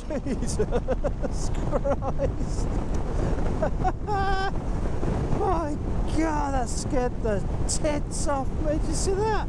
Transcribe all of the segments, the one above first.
Jesus Christ. My God, that scared the tits off me. Did you see that?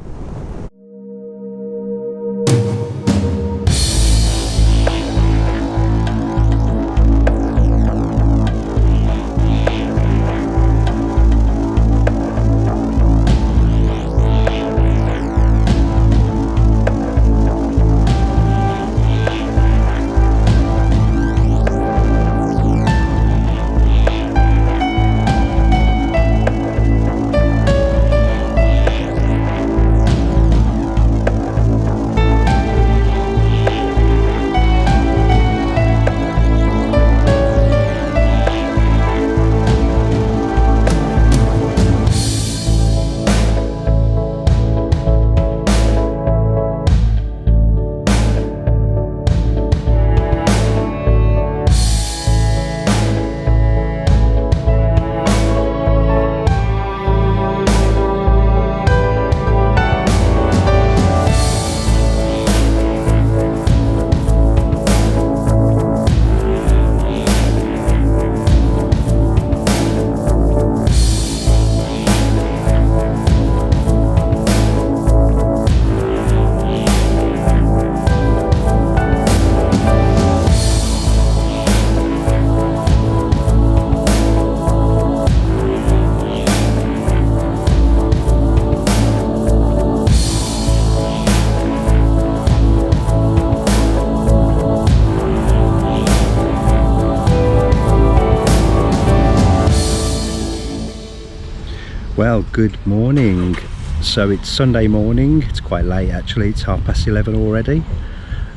Well, good morning. So it's Sunday morning. It's quite late actually. It's 11:30 already.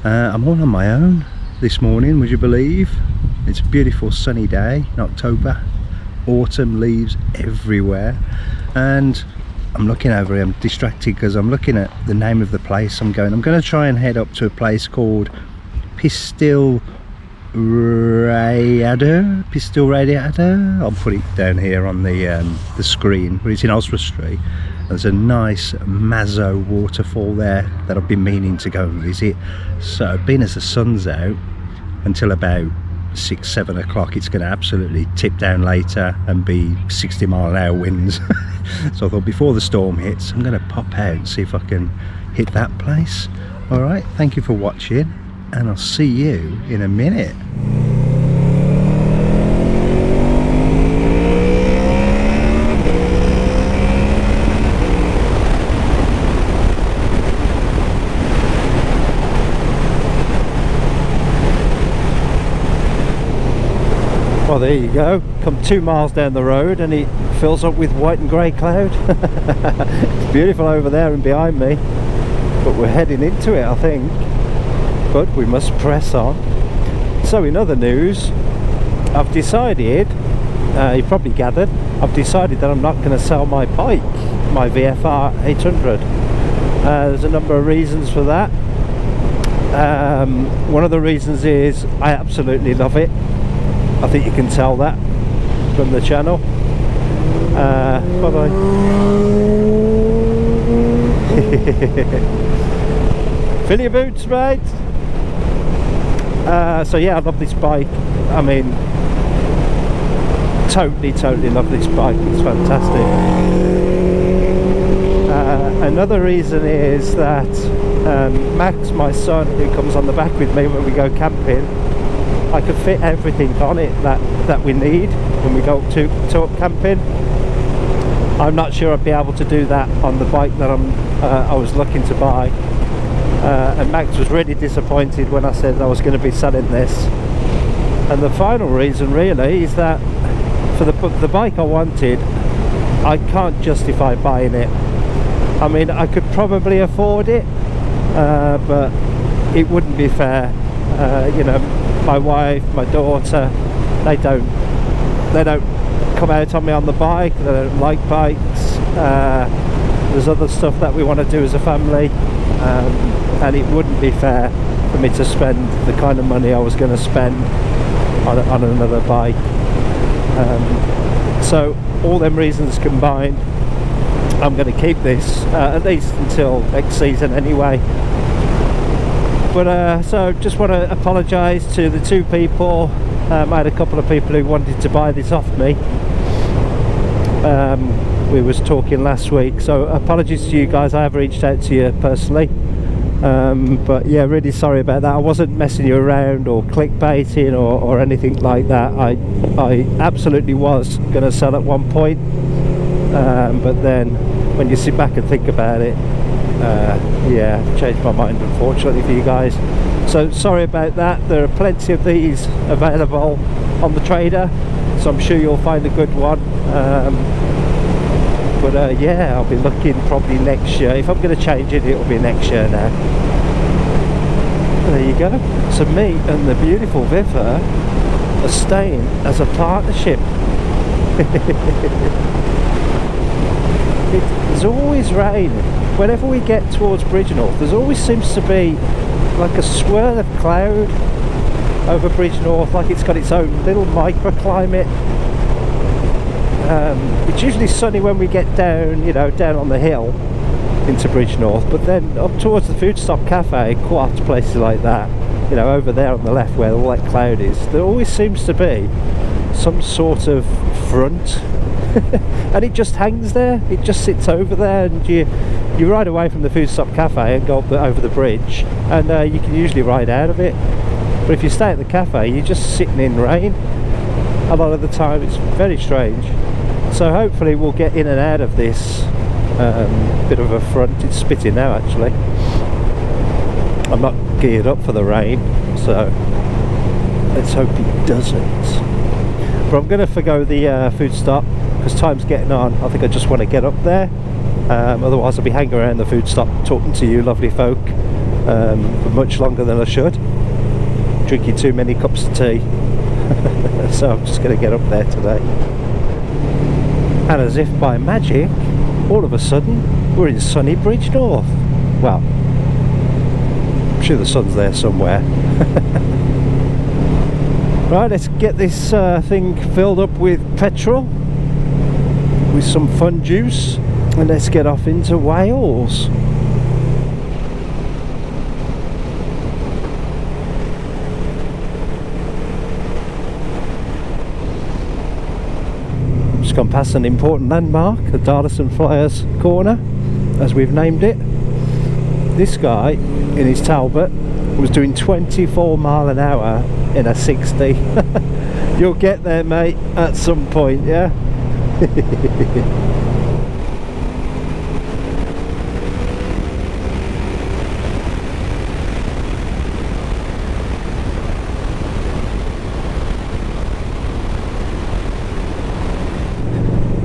I'm all on my own this morning, would you believe? It's a beautiful sunny day in October. Autumn leaves everywhere, and I'm looking over here. I'm distracted because I'm looking at the name of the place I'm going to try and head up to a place called Pistyll Rhaeadr. I'll put it down here on the screen, but it's in Oswestry. There's a nice Mountain Waterfall there that I've been meaning to go and visit. So being as the sun's out until about 6-7 o'clock, it's going to absolutely tip down later and be 60-mile-an-hour winds. So I thought before the storm hits, I'm going to pop out and see if I can hit that place. Alright, thank you for watching, and I'll see you in a minute. Well, there you go. Come 2 miles down the road and it fills up with white and grey cloud. It's beautiful over there and behind me, but we're heading into it, I think. But we must press on. So in other news, I've decided, you've probably gathered, I've decided that I'm not going to sell my bike, my VFR 800. There's a number of reasons for that. One of the reasons is I absolutely love it. I think you can tell that from the channel. Bye bye. Fill your boots, mate. So yeah, I love this bike. I mean, totally love this bike. It's fantastic. Another reason is that Max, my son, who comes on the back with me when we go camping, I can fit everything on it that we need when we go to camping. I'm not sure I'd be able to do that on the bike that I was looking to buy. And Max was really disappointed when I said I was going to be selling this. And the final reason really is that for the bike I wanted, I can't justify buying it. I mean, I could probably afford it, but it wouldn't be fair. You know, my wife, my daughter, they don't come out on me on the bike. They don't like bikes. There's other stuff that we want to do as a family, and it wouldn't be fair for me to spend the kind of money I was going to spend on another bike. So all them reasons combined, I'm going to keep this at least until next season anyway. But so just want to apologise to the two people. I had a couple of people who wanted to buy this off me. We was talking last week, so apologies to you guys. I have reached out to you personally, but yeah, really sorry about that. I wasn't messing you around or clickbaiting or anything like that. I absolutely was going to sell at one point, but then when you sit back and think about it, yeah, changed my mind unfortunately for you guys. So sorry about that. There are plenty of these available on the trader, so I'm sure you'll find a good one. But yeah, I'll be looking probably next year. If I'm going to change it, it'll be next year now. There you go. So me and the beautiful Viva are staying as a partnership. It's always raining. Whenever we get towards Bridgnorth, there always seems to be like a swirl of cloud over Bridgnorth, like it's got its own little microclimate. It's usually sunny when we get down, you know, down on the hill into Bridgnorth, but then up towards the Food Stop Cafe, Quat, places like that, you know, over there on the left where all that cloud is, there always seems to be some sort of front and it just hangs there. It just sits over there, and you ride away from the Food Stop Cafe and go up over the bridge, and you can usually ride out of it. But if you stay at the cafe, you're just sitting in rain a lot of the time. It's very strange. So hopefully we'll get in and out of this bit of a front. It's spitting now actually. I'm not geared up for the rain, so let's hope it doesn't. But I'm going to forgo the food stop because time's getting on. I think I just want to get up there. Otherwise I'll be hanging around the food stop talking to you lovely folk for much longer than I should, drinking too many cups of tea. So I'm just going to get up there today. And as if by magic, all of a sudden we're in sunny Bridgnorth. Well, I'm sure the sun's there somewhere. Right, let's get this thing filled up with petrol with some fun juice, and let's get off into Wales. Just gone past an important landmark, the Darlison Flyers Corner, as we've named it. This guy in his Talbot was doing 24 mile an hour in a 60. You'll get there, mate, at some point, yeah?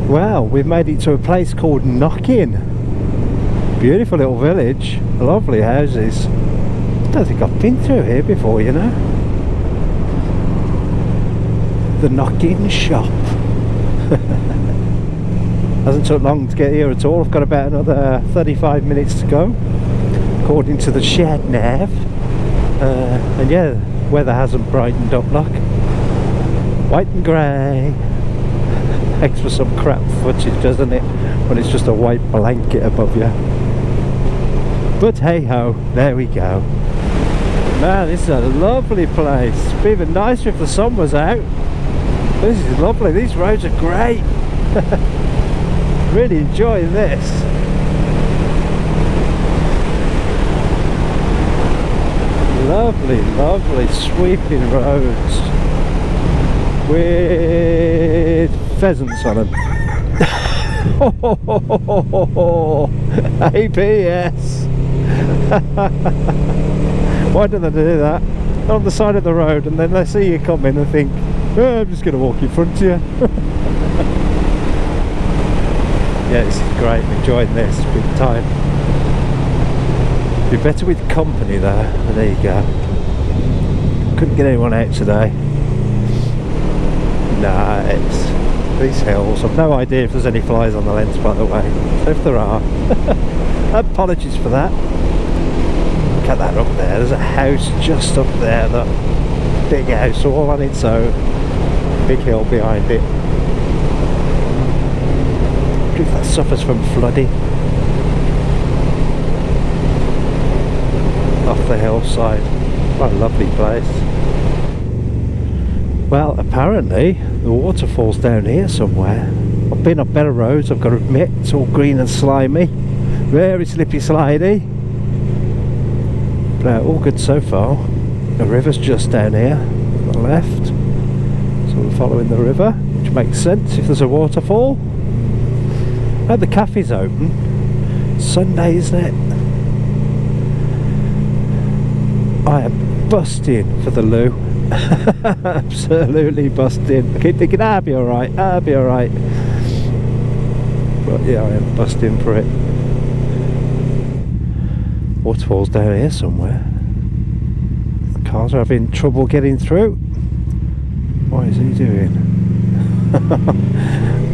Well, we've made it to a place called Knockin. Beautiful little village, lovely houses. I don't think I've been through here before, you know. The Knockin shop. Hasn't took long to get here at all. I've got about another 35 minutes to go, according to the shed nav. And yeah, weather hasn't brightened up, look. White and grey. Makes for some crap footage, doesn't it, when it's just a white blanket above you. But hey ho, there we go. Man, this is a lovely place. It'd be even nicer if the sun was out. This is lovely. These roads are great. Really enjoying this. Lovely, lovely sweeping roads with pheasants on them. APS. Why do they do that? On the side of the road, and then they see you coming and think, oh, I'm just going to walk in front of you. Yeah, this is great. I'm enjoying this big time. Be better with company though. But there you go. Couldn't get anyone out today. Nice. These hills. I've no idea if there's any flies on the lens, by the way. So if there are, apologies for that. Look at that up there. There's a house just up there. The big house all on its own. Big hill behind it. I wonder if that suffers from flooding. off the hillside. What a lovely place. Well, apparently the waterfall's down here somewhere. I've been up better roads, I've got to admit. It's all green and slimy, very slippy slidey, but all good so far. The river's just down here on the left, so we're following the river, which makes sense if there's a waterfall. Oh, the cafe's open. It's Sunday, isn't it? I am busting for the loo. Absolutely busting. I keep thinking, I'll be alright, I'll be alright. But yeah, I am busting for it. Waterfall's down here somewhere. The cars are having trouble getting through. What is he doing?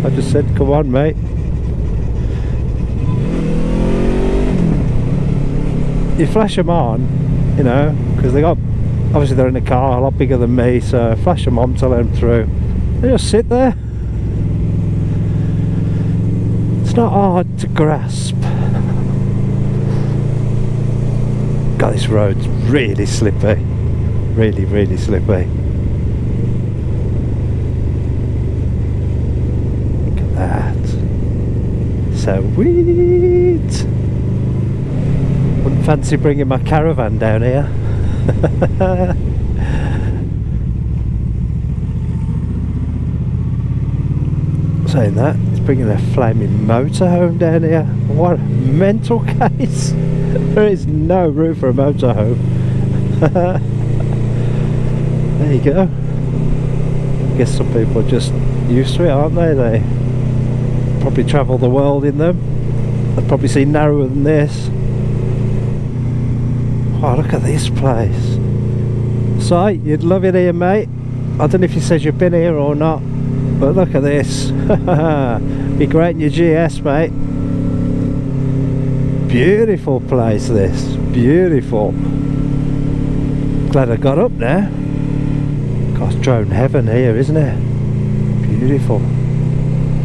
I just said, come on, mate. You flash them on, you know, because they got, obviously they're in a car a lot bigger than me, so flash them on to let them through. They just sit there. It's not hard to grasp. God, this road's really slippy. Really, really slippy. Look at that. Sweet. Wouldn't fancy bringing my caravan down here. Saying that, he's bringing a flaming motorhome down here. What a mental case. There is no room for a motorhome. There you go. I guess some people are just used to it, aren't they? They probably travel the world in them. They've probably seen narrower than this. Oh, look at this place. So, you'd love it here, mate. I don't know if you said you've been here or not, but look at this. Be great in your GS, mate. Beautiful place, this. Beautiful. Glad I got up now. God, it's drone heaven here, isn't it? Beautiful.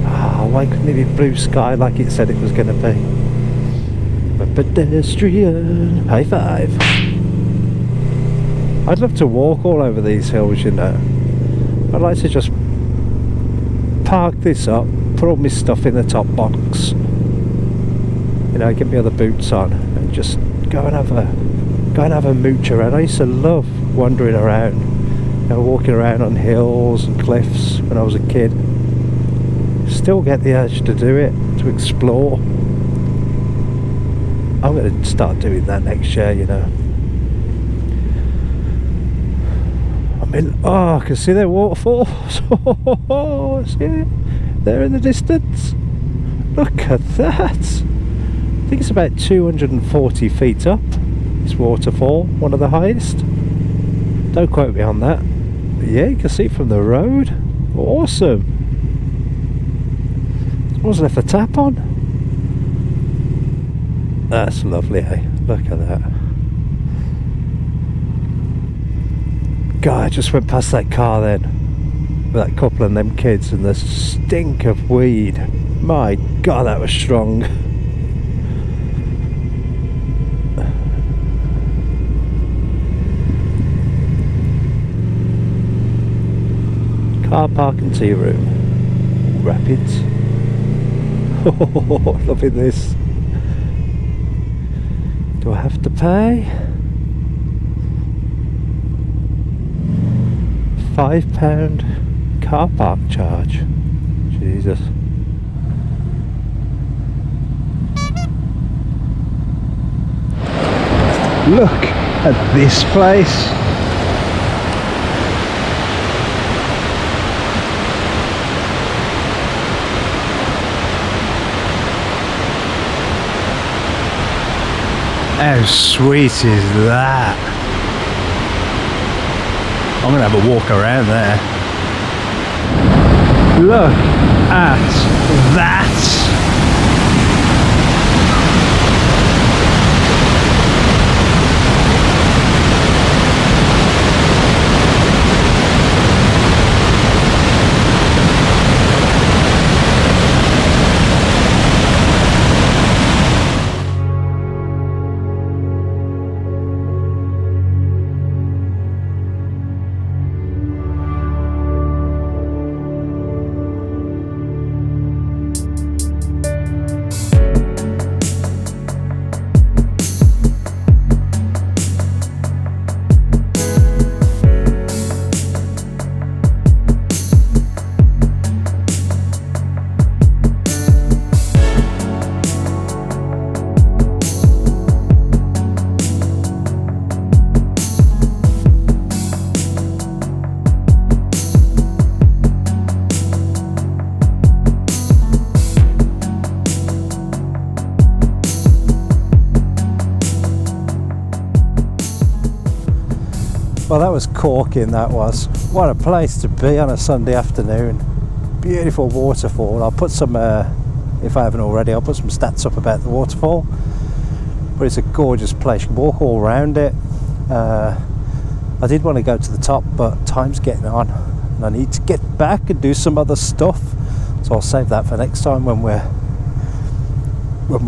Ah, why couldn't it be blue sky like it said it was going to be? A pedestrian. High five. I'd love to walk all over these hills, you know. I'd like to just park this up, put all my stuff in the top box, you know, get my other boots on, and just go and have a mooch around. I used to love wandering around, you know, walking around on hills and cliffs when I was a kid. Still get the urge to do it, to explore. I'm going to start doing that next year, you know. I mean, oh, I can see their waterfalls. Oh, see it? There in the distance. Look at that. I think it's about 240 feet up, this waterfall, one of the highest. Don't quote me on that. But yeah, you can see it from the road. Awesome. Someone's left the tap on. That's lovely, eh? Look at that. God, I just went past that car then, with that couple and them kids, and the stink of weed. My God, that was strong. Car park and tea room. Rapids. Oh, loving this. Do I have to pay? £5 car park charge. Jesus. Look at this place. How sweet is that? I'm gonna have a walk around there. Look at that! Well, that was corking, that was. What a place to be on a Sunday afternoon. Beautiful waterfall. I'll put some, if I haven't already, I'll put some stats up about the waterfall. But it's a gorgeous place. You can walk all around it. I did want to go to the top, but time's getting on. And I need to get back and do some other stuff. So I'll save that for next time when we're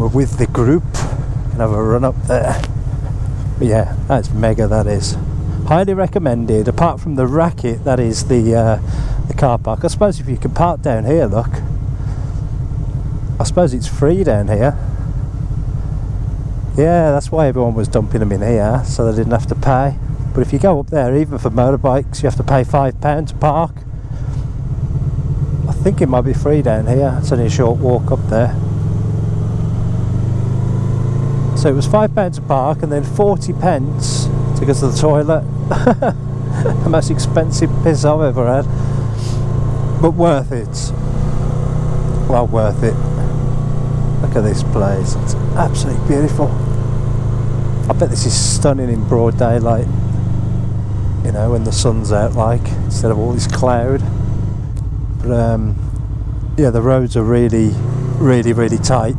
with the group. And have a run up there. But yeah, that's mega, that is. Highly recommended. Apart from the racket, that is the car park. I suppose if you can park down here, look. I suppose it's free down here. Yeah, that's why everyone was dumping them in here, so they didn't have to pay. But if you go up there, even for motorbikes, you have to pay £5 to park. I think it might be free down here. It's only a short walk up there. So it was £5 to park and then 40p to go to the toilet. The most expensive piss I've ever had. But worth it. Well worth it. Look at this place. It's absolutely beautiful. I bet this is stunning in broad daylight. You know, when the sun's out, like, instead of all this cloud. But yeah, the roads are really, really, really tight.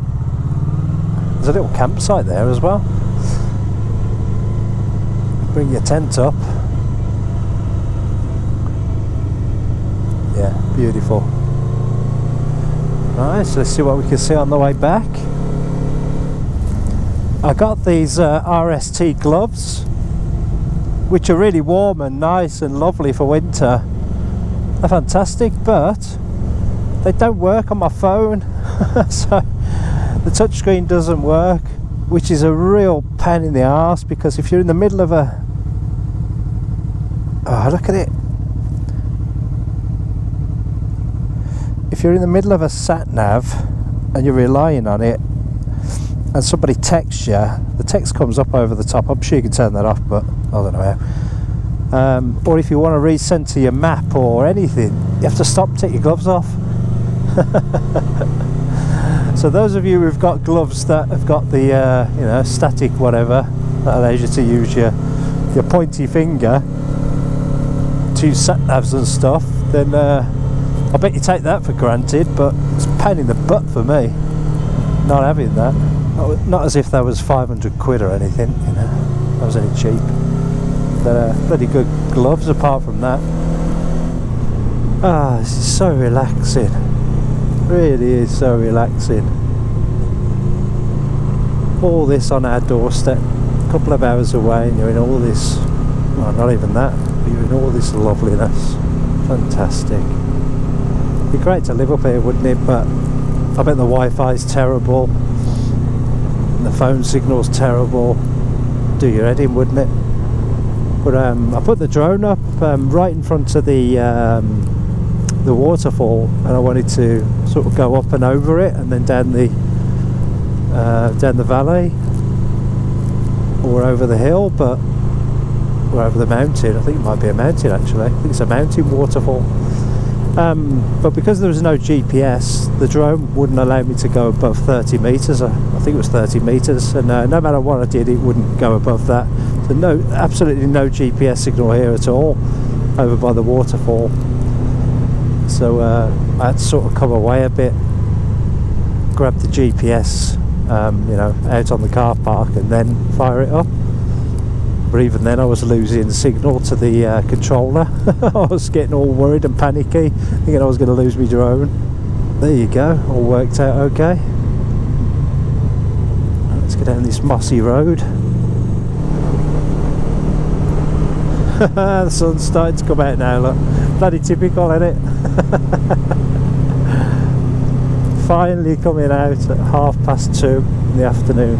There's a little campsite there as well. Bring your tent up. Yeah, beautiful. Right, so let's see what we can see on the way back. I got these RST gloves, which are really warm and nice and lovely for winter. They're fantastic, but they don't work on my phone. So the touchscreen doesn't work, which is a real pain in the arse, because if you're in the middle of a... Oh, look at it. If you're in the middle of a sat-nav and you're relying on it and somebody texts you, the text comes up over the top. I'm sure you can turn that off, but I don't know how. Or if you want to resend to your map or anything, you have to stop and take your gloves off. So those of you who've got gloves that have got the you know, static whatever, that allows you to use your pointy finger to use sat-navs and stuff, then I bet you take that for granted, but it's a pain in the butt for me not having that. Not as if that was 500 quid or anything, you know, that was any cheap. They're bloody good gloves apart from that. Ah, this is so relaxing. Really is so relaxing. All this on our doorstep, a couple of hours away, and you're in all this, well, not even that, but you're in all this loveliness. Fantastic. It'd be great to live up here, wouldn't it? But I bet the Wi-Fi's terrible, and the phone signal's terrible. Do your head in, wouldn't it? But I put the drone up right in front of the waterfall, and I wanted to sort of go up and over it, and then down the valley, or over the hill, but or over the mountain. I think it might be a mountain actually. I think it's a mountain waterfall. But because there was no GPS, the drone wouldn't allow me to go above 30 metres. I think it was 30 metres, and no matter what I did, it wouldn't go above that. So absolutely no GPS signal here at all over by the waterfall. So I had to sort of come away a bit, grab the GPS, you know, out on the car park, and then fire it up. But even then I was losing signal to the controller. I was getting all worried and panicky, thinking I was going to lose my drone. There you go, all worked out okay. Let's get down this mossy road. The sun's starting to come out now, look. Bloody typical, isn't it? Finally coming out at 2:30 in the afternoon.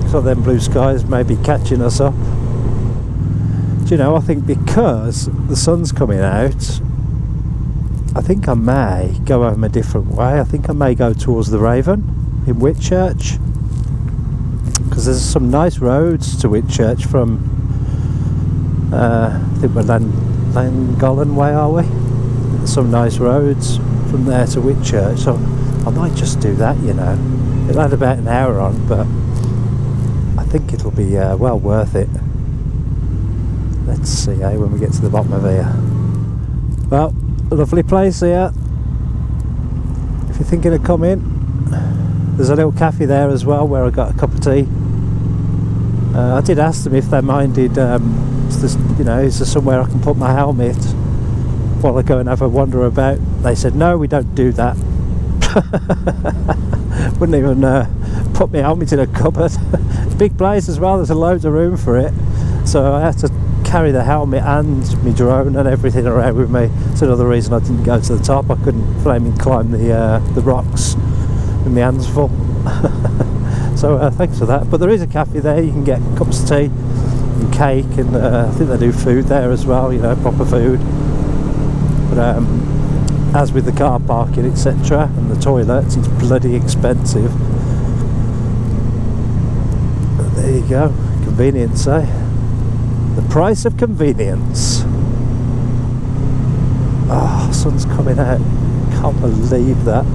So then blue skies may be catching us up. Do you know, I think because the sun's coming out, I think I may go home a different way. I think I may go towards the Raven in Whitchurch, because there's some nice roads to Whitchurch from I think we're Llangollen way, are we? There's some nice roads from there to Whitchurch, so I might just do that, you know. It'll add about an hour on, but I think it'll be well worth it. Let's see when we get to the bottom of here. Well, lovely place here. If you're thinking of coming, there's a little cafe there as well where I got a cup of tea. I did ask them if they minded, is there somewhere I can put my helmet while I go and have a wander about. They said no, we don't do that. Wouldn't even put my helmet in a cupboard. Big place as well, there's a loads of room for it, so I had to carry the helmet and my drone and everything around with me. That's another reason I didn't go to the top. I couldn't flaming climb the rocks with my hands full. So thanks for that. But there is a cafe there, you can get cups of tea and cake, and I think they do food there as well, proper food. But as with the car parking etc and the toilets, it's bloody expensive. But there you go, convenience, eh? The price of convenience. Oh, sun's coming out, can't believe that.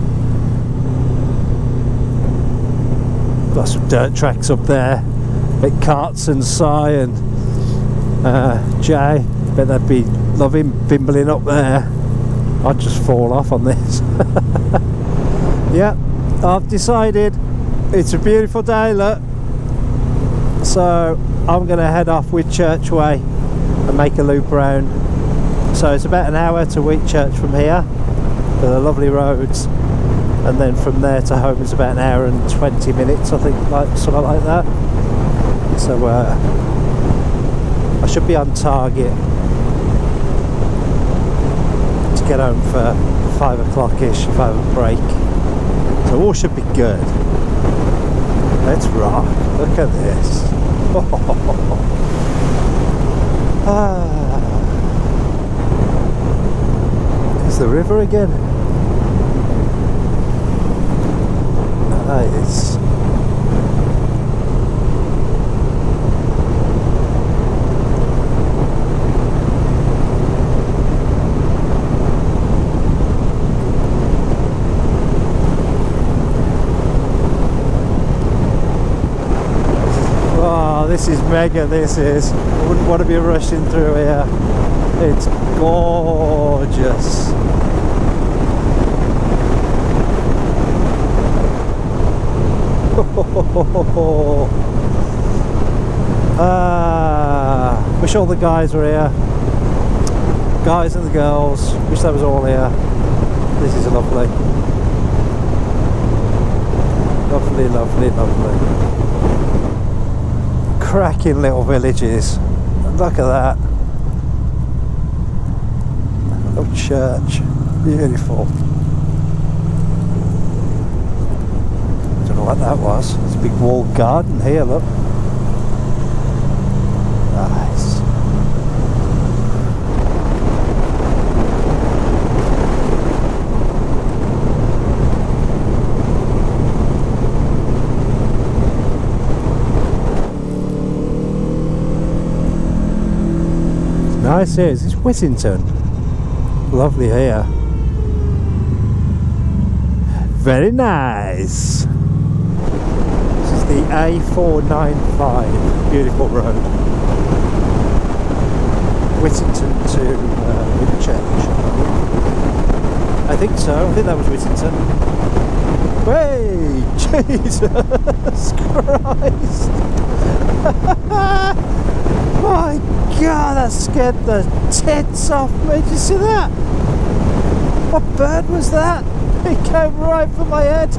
Got some dirt tracks up there, bit Carts and Si and Jay, bet they'd be loving bimbling up there. I'd just fall off on this. Yeah, I've decided it's a beautiful day, look, so I'm going to head off Whitchurch way and make a loop around. So it's about an hour to Whitchurch from here with the lovely roads, and then from there to home is about an hour and 20 minutes, I think, something like that. So I should be on target to get home for 5 o'clock-ish if I have a break. So all should be good. Let's rock. Look at this. There's the river again. Nice. Wow, this is mega, this is. I wouldn't want to be rushing through here. It's gorgeous. Wish all the guys were here, guys and the girls, wish they was all here. This is lovely, lovely, lovely, lovely. Cracking little villages. Look at that. Oh, church, beautiful. Don't know what that was. It's a big walled garden here, look. Nice. It's nice here. It's Whittington. Lovely here. Very nice. This is the A495. Beautiful road. Whittington to Whitchurch. I think so. I think that was Whittington. Way, Jesus Christ! My God, that scared the tits off me. Did you see that? What bird was that? It came right for my head.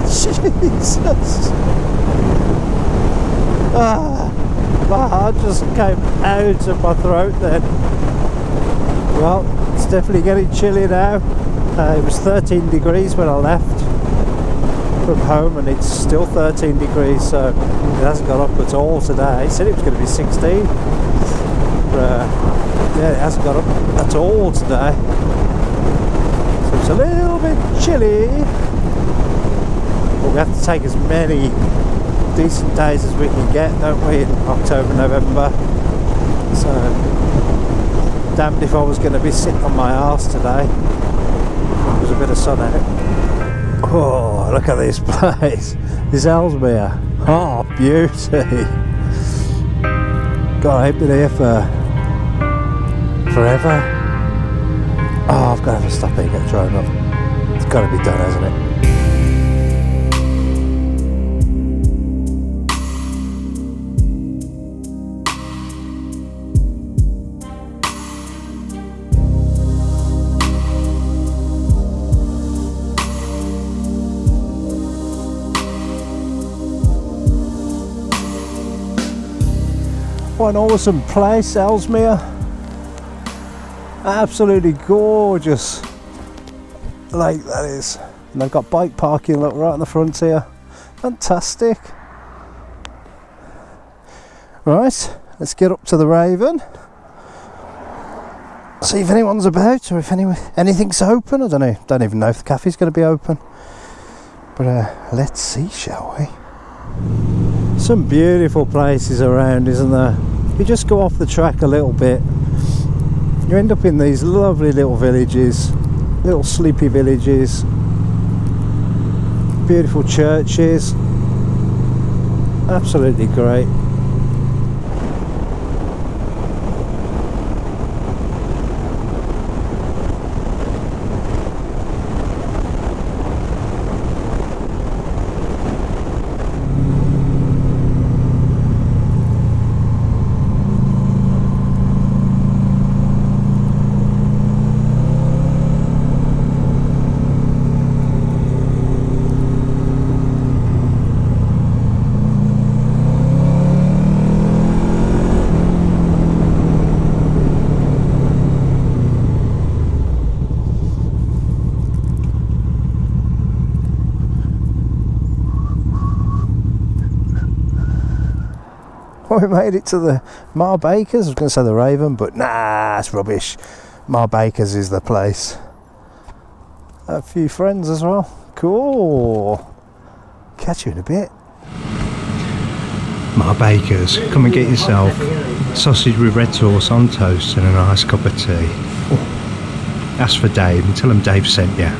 Jesus! My heart just came out of my throat then. Well, it's definitely getting chilly now. It was 13 degrees when I left from home, and it's still 13 degrees, so it hasn't gone up at all today. It said it was going to be 16. But, yeah, it hasn't gone up at all today. So it's a little bit chilly. But we have to take as many decent days as we can get, don't we, in October, November. So damned if I was going to be sitting on my arse today. There's a bit of sun out. Oh, look at this place. This Ellesmere. Oh, beauty. God, I've been here for forever. Oh, I've got to have a stop here and get drone up. It's got to be done, hasn't it? What an awesome place, Ellesmere. Absolutely gorgeous lake that is. And they've got bike parking, look, right in the front here. Fantastic. Right, let's get up to the Raven. See if anyone's about or if anything's open. I don't even know if the cafe's going to be open. But let's see, shall we? Some beautiful places around, isn't there? You just go off the track a little bit, you end up in these lovely little villages, little sleepy villages, beautiful churches, absolutely great. We made it to the Mar Bakers. I was going to say the Raven, but nah, it's rubbish. Mar Bakers is the place. A few friends as well. Cool. Catch you in a bit. Mar Bakers. Come and get yourself sausage with red sauce on toast and a nice cup of tea. Ask for Dave and tell him Dave sent you.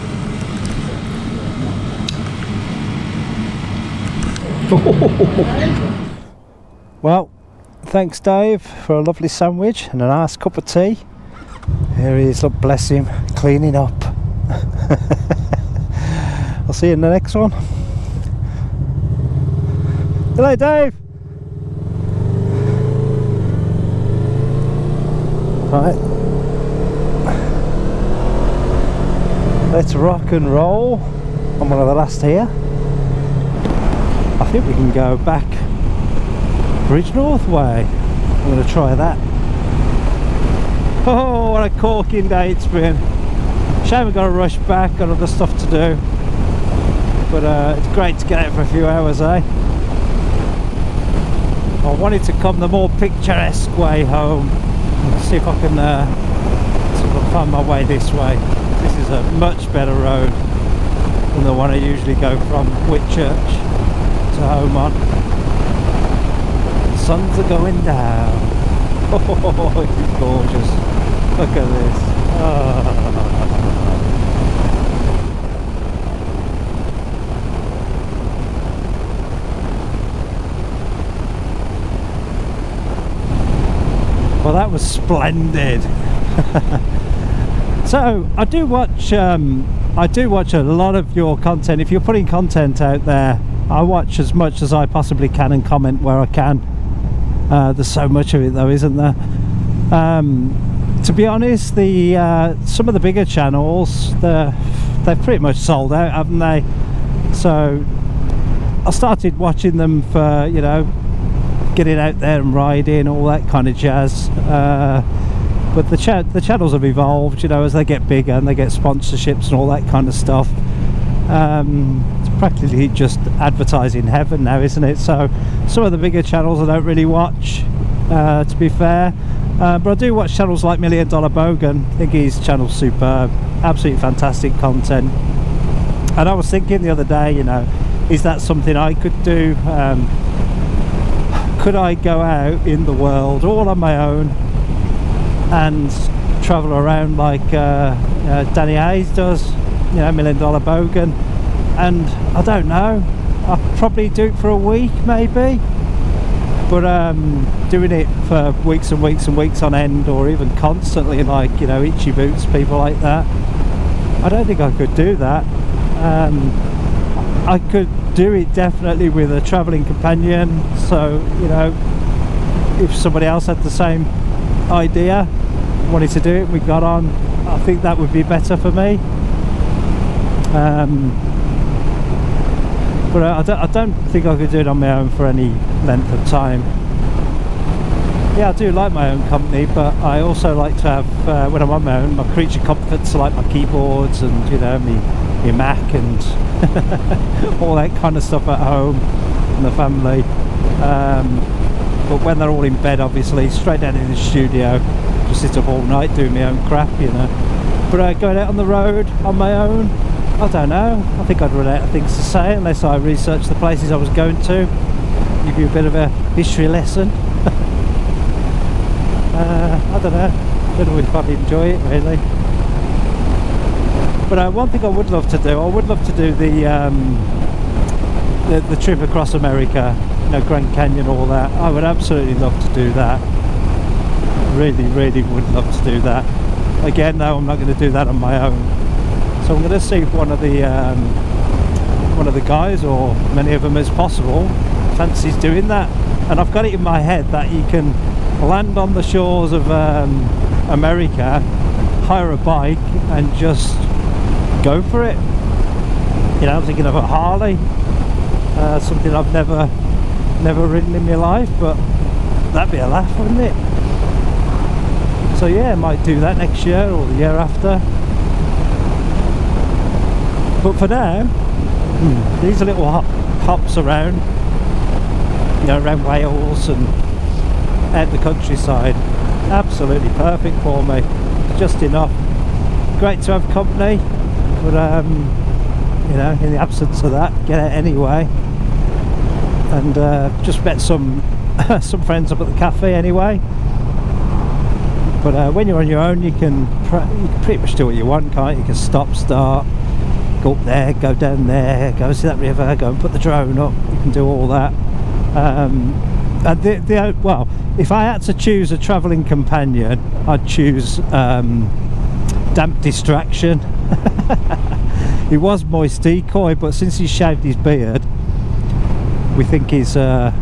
Well, thanks Dave for a lovely sandwich and a nice cup of tea. Here he is, look, bless him, cleaning up. I'll see you in the next one. Hello Dave! Right. Let's rock and roll. I'm one of the last here. I think we can go back Bridgnorth way. I'm going to try that. Oh, what a corking day it's been. Shame we've got to rush back, got other stuff to do. But it's great to get out for a few hours, eh? I wanted to come the more picturesque way home. Let's see if I can find my way this way. This is a much better road than the one I usually go from Whitchurch to home on. Suns are going down. Oh, it's gorgeous. Look at this. Oh. Well, that was splendid. So I do watch a lot of your content. If you're putting content out there, I watch as much as I possibly can and comment where I can. There's so much of it though, isn't there? To be honest, some of the bigger channels, they've pretty much sold out, haven't they? So I started watching them for, you know, getting out there and riding, all that kind of jazz. But the channels have evolved, you know, as they get bigger and they get sponsorships and all that kind of stuff. It's practically just advertising heaven now, isn't it? So some of the bigger channels I don't really watch, to be fair, but I do watch channels like $1 Million Bogan. I think his channel's superb, absolutely fantastic content. And I was thinking the other day, you know, is that something I could do? Could I go out in the world all on my own and travel around like Danny Hayes does, you know, $1 Million Bogan? And I don't know, I'll probably do it for a week maybe. But doing it for weeks and weeks and weeks on end, or even constantly, like, you know, Itchy Boots, people like that, I don't think I could do that. I could do it definitely with a travelling companion, so, you know, if somebody else had the same idea, wanted to do it, we got on, I think that would be better for me. But I don't think I could do it on my own for any length of time. Yeah, I do like my own company, but I also like to have, when I'm on my own, my creature comforts, like my keyboards and, you know, my Mac and all that kind of stuff at home, and the family. But when they're all in bed, obviously, straight down in the studio, just sit up all night doing my own crap, you know. But going out on the road on my own, I don't know. I think I'd run out of things to say unless I researched the places I was going to. Give you a bit of a history lesson. I don't know if I'd enjoy it really. But one thing I would love to do, the trip across America, you know, Grand Canyon, all that. I would absolutely love to do that. Really, really would love to do that. Again, though, I'm not going to do that on my own. So I'm going to see if one of the guys, or many of them as possible, fancies doing that. And I've got it in my head that you can land on the shores of America, hire a bike and just go for it. You know, I'm thinking of a Harley, something I've never ridden in my life, but that'd be a laugh, wouldn't it? So yeah, I might do that next year or the year after. But for now, these are little hops around, you know, around Wales and out the countryside, absolutely perfect for me. Just enough. Great to have company, but you know, in the absence of that, get out anyway. And just met some friends up at the cafe anyway. But when you're on your own, you can pretty much do what you want, can't you? You can stop, start, go up there, go down there, go see that river, go and put the drone up. You can do all that. And well, if I had to choose a travelling companion, I'd choose Damp Distraction. He was Moist Decoy, but since he's shaved his beard, we think he's an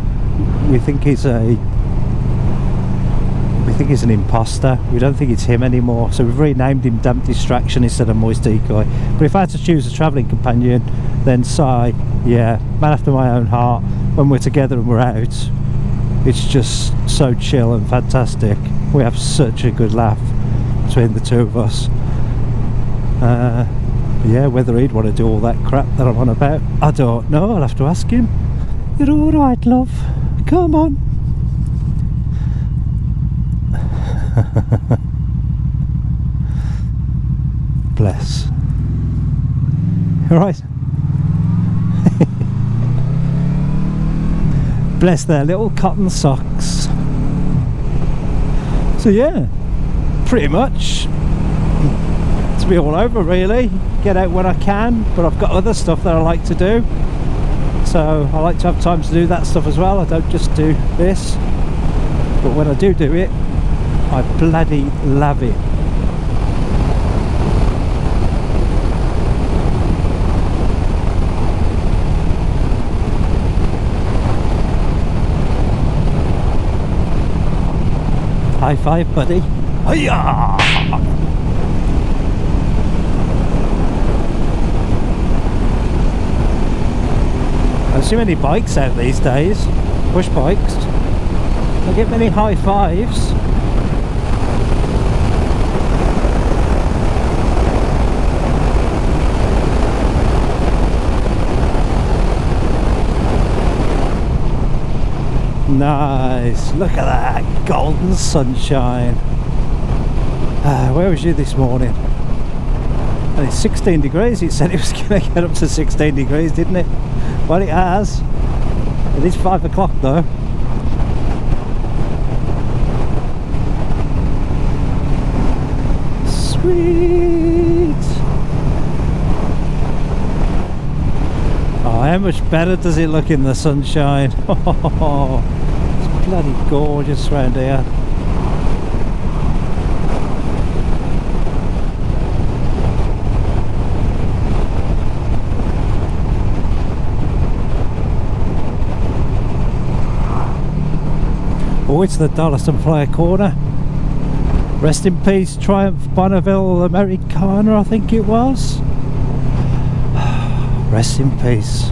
imposter. We don't think it's him anymore, so we've renamed him Damp Distraction instead of Moist Decoy. But if I had to choose a travelling companion, then Si, yeah, man after my own heart. When we're together and we're out, it's just so chill and fantastic. We have such a good laugh between the two of us. Yeah, whether he'd want to do all that crap that I'm on about, I don't know. I'll have to ask him. You're all right, love. Come on. Bless. All right. Bless their little cotton socks. So yeah, pretty much to be all over really. Get out when I can, but I've got other stuff that I like to do, so I like to have time to do that stuff as well. I don't just do this, but when I do it, I bloody love it. High five, buddy. Hiya! There's too many bikes out these days, push bikes. I get many high fives. Nice, look at that golden sunshine. Where was you this morning? And it's 16 degrees. It said it was going to get up to 16 degrees, didn't it? Well, it has. It is 5 o'clock though. Sweet. Oh, how much better does it look in the sunshine? It's Bloody gorgeous round here. Oh, it's the Donaldson Flyer corner. Rest in peace, Triumph Bonneville Americana, I think it was. Rest in peace.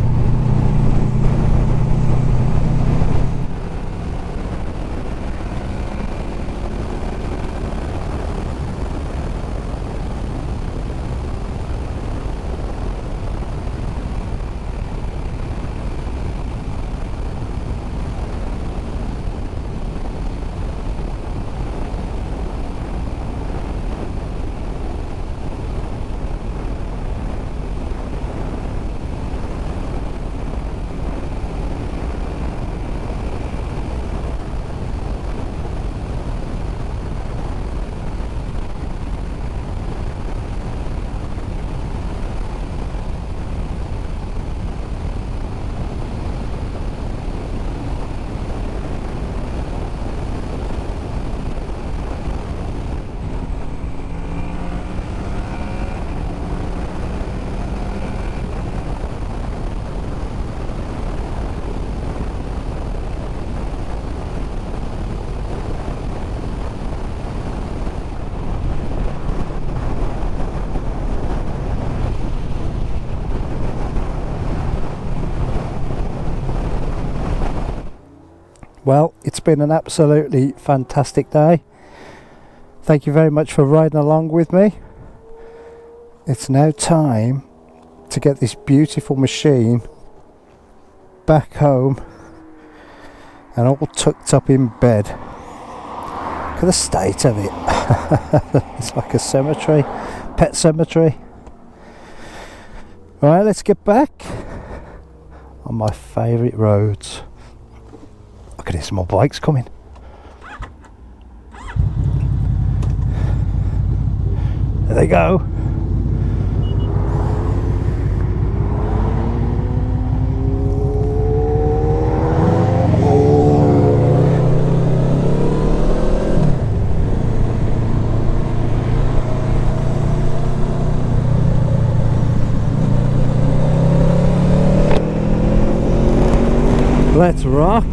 Well, it's been an absolutely fantastic day. Thank you very much for riding along with me. It's now time to get this beautiful machine back home and all tucked up in bed. Look at the state of it. It's like a cemetery, pet cemetery. Right, let's get back on my favourite roads. Look at this, some more bikes coming. There they go. Let's rock.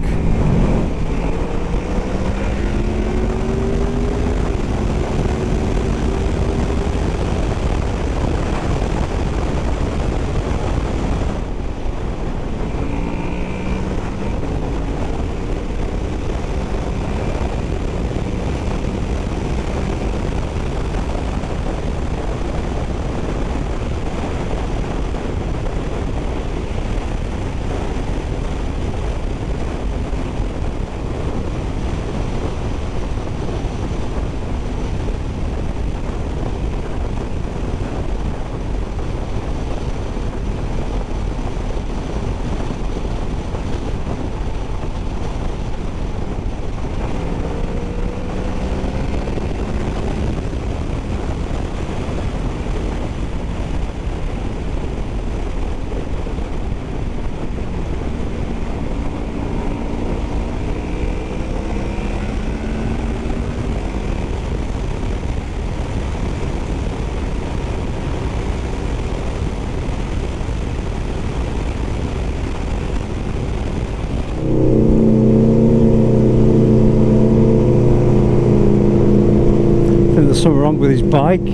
Something wrong with his bike.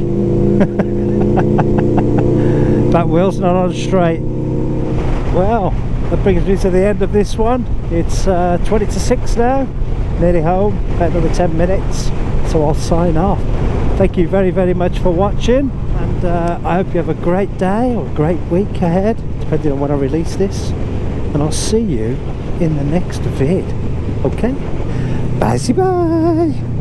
That wheel's not on straight. Well, that brings me to the end of this one. It's 20 to 6 now, nearly home, about another 10 minutes, so I'll sign off. Thank you very, very much for watching, and I hope you have a great day or a great week ahead, depending on when I release this, and I'll see you in the next vid. Okay? Bye bye.